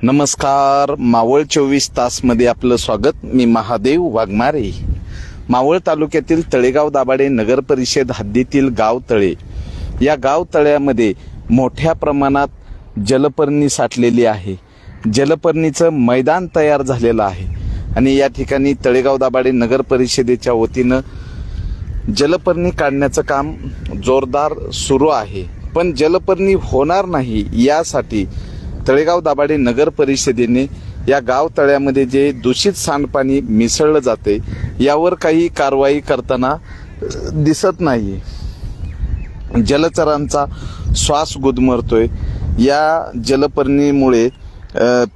नमस्कार, मावळ 24 तास मध्ये आपलं स्वागत। मी महादेव वाघमारे। मावळ तालुक्यातील तळेगाव दाभाडे नगर परिषद हद्दीतील गाव तळे, या गाव तळ्यामध्ये मोठ्या प्रमाणात जलपर्णी साठलेली आहे। जलपर्णीचं मैदान तयार झालेलं आहे आणि या ठिकाणी तळेगाव दाभाडे नगर परिषदेच्या वतीनं जलपर्णी काढण्याचं काम जोरदार सुरू आहे। पण जलपर्णी होणार नाही यासाठी तळेगाव दाभाडे नगर परिषदेने या गाव तळ्यामध्ये जे दूषित सांडपाणी मिसळलं जाते यावर काही कारवाई करताना दिसत नाही। जलचरांचा श्वास गुदमरतोय। या जलपर्णीमुळे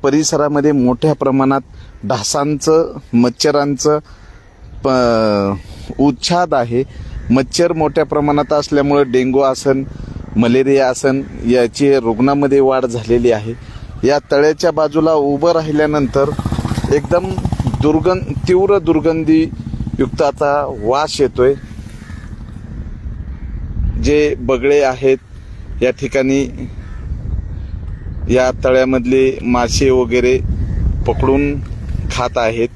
परिसरामध्ये मोठ्या प्रमाणात डासांचं, मच्छरांचं उच्छाद आहे। मच्छर मोठ्या प्रमाणात असल्यामुळे डेंगू आसन, मलेरिया आसन याची रुग्णांमध्ये वाढ झालेली आहे। या तळ्याच्या बाजूला उभं राहिल्यानंतर एकदम तीव्र दुर्गंधी युक्त आता वास येतोय। जे बगळे आहेत या ठिकाणी या तळ्यामधले मासे वगैरे पकडून खात आहेत।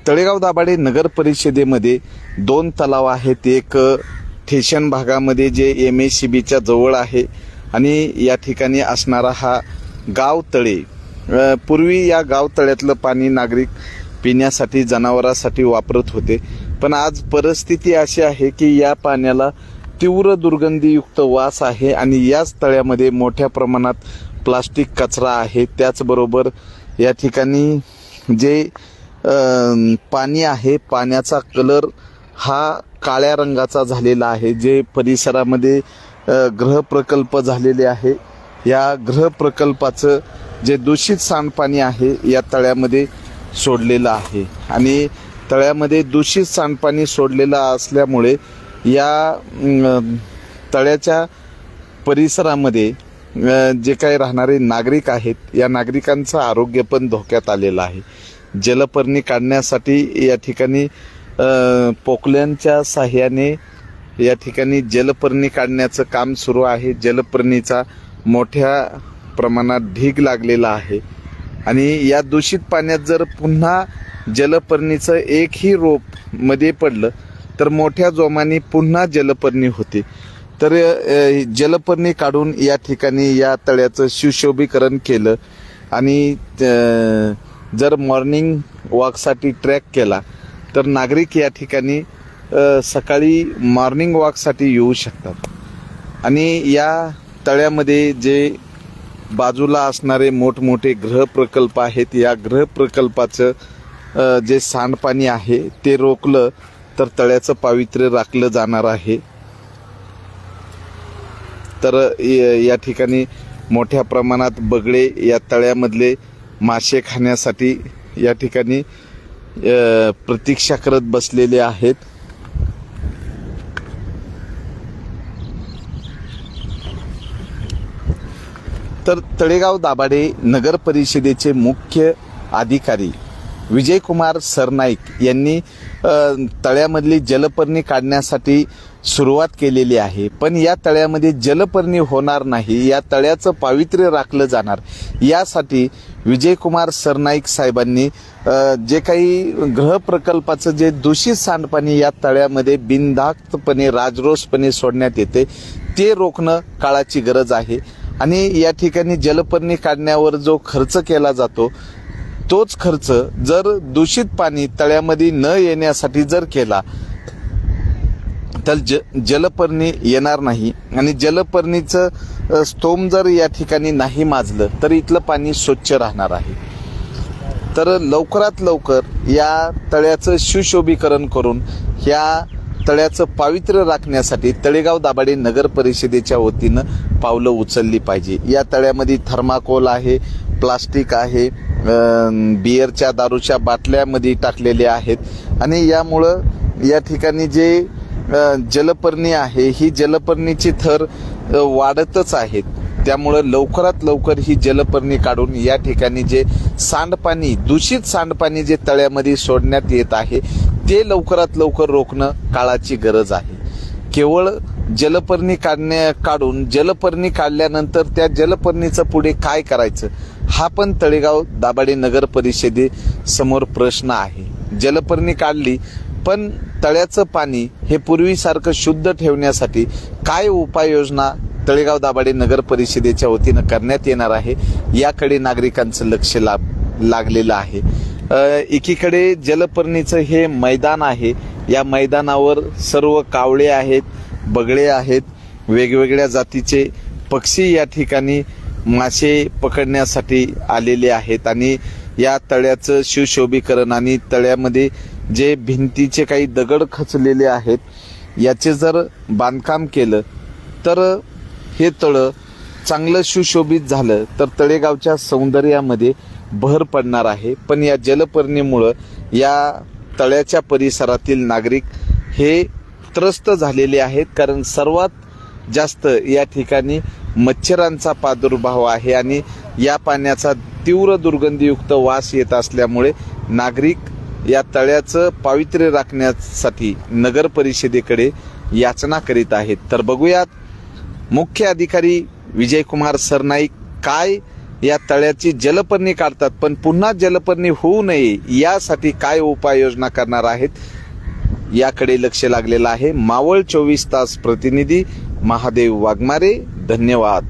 तळेगाव दाभाडे नगर परिषदेमध्ये 2 तलाव आहेत। एक ठेशन भागामध्ये जे MACBच्या जवळ आहे आणि या ठिकाणी असणारा हा गाव तळे। पूर्वी या गाव तळ्यातलं पाणी नागरिक पिण्यासाठी, जनावरांसाठी वापरत होते, पण आज परिस्थिती अशी आहे की या पाण्याला तीव्र दुर्गंधीयुक्त वास आहे आणि याच तळ्यामध्ये मोठ्या प्रमाणात प्लास्टिक कचरा आहे। त्याचबरोबर या ठिकाणी जे पाणी आहे, पाण्याचा कलर हा काळ्या रंगाचा झालेला आहे। जे परिसरामध्ये गृहप्रकल्प झालेले आहे, या गृहप्रकल्पाचं जे दूषित सांडपाणी आहे या तळ्यामध्ये सोडलेलं आहे आणि तळ्यामध्ये दूषित सांडपाणी सोडलेलं असल्यामुळे या तळ्याच्या परिसरामध्ये जे काही राहणारे नागरिक आहेत या नागरिकांचं आरोग्य पण धोक्यात आलेलं आहे। जलपर्णी काढण्यासाठी या ठिकाणी पोकल्यांच्या साह्याने या ठिकाणी जलपर्णी काढण्याचं काम सुरू आहे। जलपर्णीचा मोठ्या प्रमाणात ढीग लागलेला आहे आणि या दूषित पाण्यात जर पुन्हा जलपर्णीचं एकही रोप मध्ये पडलं तर मोठ्या जोमाने पुन्हा जलपर्णी होते। तर जलपर्णी काढून या ठिकाणी या तळ्याचं सुशोभीकरण केलं आणि जर मॉर्निंग वॉकसाठी ट्रॅक केला तर नागरिक या ठिकाणी सकाळी मॉर्निंग वॉकसाठी येऊ शकतात आणि या तळ्यामध्ये जे बाजूला असणारे मोठमोठे गृहप्रकल्प आहेत, या गृहप्रकल्पाचं जे सांडपाणी आहे ते रोखलं तर तळ्याचं पावित्र्य राखलं जाणार आहे। तर या ठिकाणी मोठ्या प्रमाणात बगळे या तळ्यामधले मासे खाण्यासाठी या ठिकाणी प्रतीक्षा करत बसलेले आहेत। तर तळेगाव दाभाडे नगर परिषदेचे मुख्य अधिकारी विजयकुमार सरनाईक यांनी तळ्यामधली जलपर्णी काढण्यासाठी सुरुवात केलेली आहे। पण या तळ्यामध्ये जलपर्णी होणार नाही, या तळ्याचं पावित्र्य राखलं जाणार यासाठी विजयकुमार सरनाईक साहेबांनी जे काही गृहप्रकल्पाचं जे दूषित सांडपाणी या तळ्यामध्ये बिनधास्तपणे राजरोसपणे सोडण्यात येते ते रोखणं काळाची गरज आहे आणि या ठिकाणी जलपर्णी काढण्यावर जो खर्च केला जातो तोच खर्च जर दूषित पाणी तळ्यामध्ये न येण्यासाठी जर केला तर जलपर्णी येणार नाही आणि जलपर्णीचं स्तोम जर या ठिकाणी नाही माजलं तर इथलं पाणी स्वच्छ राहणार आहे। तर लवकरात लवकर या तळ्याचं सुशोभीकरण करून या तळ्याचं पावित्र्य राखण्यासाठी तळेगाव दाभाडे नगर परिषदेच्या वतीनं पावलं उचलली पाहिजे। या तळ्यामध्ये थर्माकोल आहे, प्लास्टिक आहे, बिअरच्या दारूच्या बाटल्यामध्ये टाकलेले आहेत आणि यामुळं या ठिकाणी जे जलपर्णी आहे ही जलपर्णीची थर वाढतच आहेत। त्यामुळं लवकरात लवकर ही जलपर्णी काढून या ठिकाणी जे सांडपाणी, दूषित सांडपाणी जे तळ्यामध्ये सोडण्यात येत आहे ते लवकरात लवकर रोखणं काळाची गरज आहे। केवळ जलपर्णी काढून जलपर्णी काढल्यानंतर त्या जलपर्णीचं पुढे काय करायचं, हा पण तळेगाव दाभाडे नगर परिषदेसमोर प्रश्न आहे. जलपर्णी काढली, पण तळ्याचं पाणी हे पूर्वीसारखं शुद्ध ठेवण्यासाठी काय उपाययोजना तळेगाव दाभाडे नगर परिषदेच्या वतीनं करण्यात येणार आहे, याकडे नागरिकांचं लक्ष लागलेलं आहे. एकीकडे जलपर्णीचं हे मैदान आहे, या मैदानावर सर्व कावळे आहेत, बगळे आहेत, वेगवेगळ्या जातीचे पक्षी या ठिकाणी मासे पकडण्यासाठी आलेले आहेत आणि या तळ्याचं सुशोभीकरण आणि तळ्यामध्ये जे भिंतीचे काही दगड खचलेले आहेत, याचे जर बांधकाम केलं तर हे तळं चांगलं सुशोभित झालं तर तळेगावच्या सौंदर्यामध्ये भर पडणार आहे. पण या जलपर्णीमुळं या तळ्याच्या परिसरातील नागरिक हे त्रस्त झालेले आहेत, कारण सर्वात जास्त या ठिकाणी मच्छरांचा प्रादुर्भाव आहे आणि या पाण्याचा तीव्र दुर्गंधीयुक्त वास येत असल्यामुळे नागरिक या तळ्याचं पावित्र्य राखण्यासाठी नगर परिषदेकडे याचना करीत आहेत. तर बघूयात मुख्य अधिकारी विजयकुमार सरनाईक काय या तळ्याची जलपर्णी काढतात, पण पुन्हा जलपर्णी होऊ नये यासाठी काय उपाययोजना करणार आहेत, याकडे लक्ष लागलेलं आहे. मावळ 24 तास प्रतिनिधी महादेव वाघमारे, धन्यवाद.